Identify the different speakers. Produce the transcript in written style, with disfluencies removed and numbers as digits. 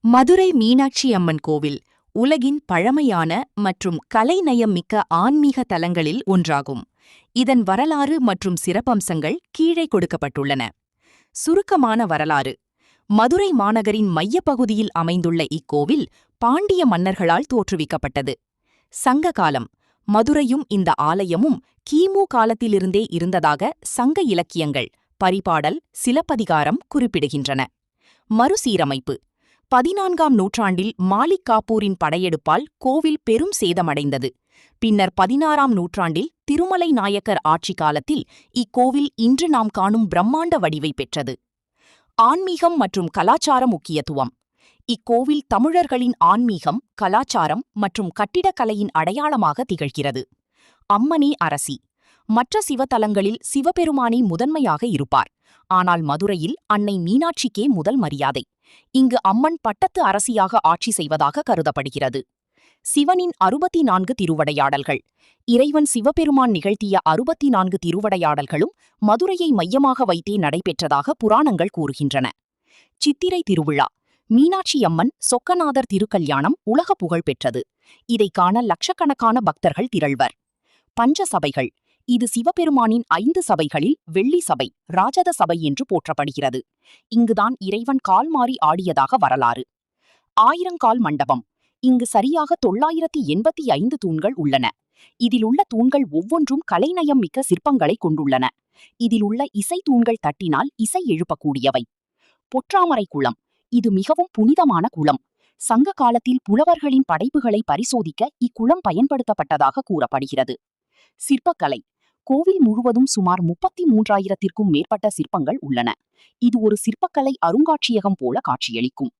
Speaker 1: மதுரை மீனாட்சி அம்மன் கோவில் உலகின் பழமையான மற்றும் கலைநயம் மிக்க ஆன்மீக தலங்களில் ஒன்றாகும். இதன் வரலாறு மற்றும் சிறப்பம்சங்கள் கீழே கொடுக்கப்பட்டுள்ளன. சுருக்கமான வரலாறு: மதுரை மாநகரின் மையப்பகுதியில் அமைந்துள்ள இக்கோவில் பாண்டிய மன்னர்களால் தோற்றுவிக்கப்பட்டது. சங்க காலம்: மதுரையும் இந்த ஆலயமும் கிமு காலத்திலிருந்தே இருந்ததாக சங்க இலக்கியங்கள், பரிபாடல், சிலப்பதிகாரம் குறிப்பிடுகின்றன. மறுசீரமைப்பு: 14ஆம் நூற்றாண்டில் மாலிக் காபூரின் படையெடுப்பால் கோவில் பெரும் சேதமடைந்தது. பின்னர் 16ஆம் நூற்றாண்டில் திருமலை நாயக்கர் ஆட்சி காலத்தில் இக்கோவில் இன்று நாம் காணும் பிரம்மாண்ட வடிவை பெற்றது. ஆன்மீகம் மற்றும் கலாச்சார முக்கியத்துவம்: இக்கோவில் தமிழர்களின் ஆன்மீகம், கலாச்சாரம் மற்றும் கட்டிடக்கலையின் அடையாளமாக திகழ்கிறது. அம்மனே அரசி: மற்ற சிவத்தலங்களில் சிவபெருமானே முதன்மையாக இருப்பார். ஆனால் மதுரையில் அன்னை மீனாட்சிக்கே முதல் மரியாதை. இங்கு அம்மன் பட்டத்து அரசியாக ஆட்சி செய்வதாக கருதப்படுகிறது. சிவனின் 64 திருவடையாடல்கள்: இறைவன் சிவபெருமான் நிகழ்த்திய 64 திருவடையாடல்களும் மதுரையை மையமாக வைத்தே நடைபெற்றதாக புராணங்கள் கூறுகின்றன. சித்திரை திருவிழா: மீனாட்சி அம்மன் சொக்கநாதர் திருக்கல்யாணம் உலக புகழ் பெற்றது. இதை காண லட்சக்கணக்கான பக்தர்கள் திரள்வர். பஞ்ச சபைகள்: இது சிவபெருமானின் 5 சபைகளில் வெள்ளி சபை, ராஜத சபை என்று போற்றப்படுகிறது. இங்குதான் இறைவன் கால் மாறி ஆடியதாக வரலாறு. ஆயிரங்கால் மண்டபம்: இங்கு சரியாக 985 தூண்கள் உள்ளன. இதிலுள்ள தூண்கள் ஒவ்வொன்றும் கலைநயம் மிக்க சிற்பங்களை கொண்டுள்ளன. இதிலுள்ள இசை தூண்கள் தட்டினால் இசை எழுப்பக்கூடியவை. பொற்றாமரை குளம்: இது மிகவும் புனிதமான குளம். சங்க காலத்தில் புலவர்களின் படைப்புகளை பரிசோதிக்க இக்குளம் பயன்படுத்தப்பட்டதாக கூறப்படுகிறது. சிற்பக்கலை: கோவில் முழுவதும் சுமார் 33,000த்திற்கும் மேற்பட்ட சிற்பங்கள் உள்ளன. இது ஒரு சிற்பக்கலை அருங்காட்சியகம் போல காட்சியளிக்கும்.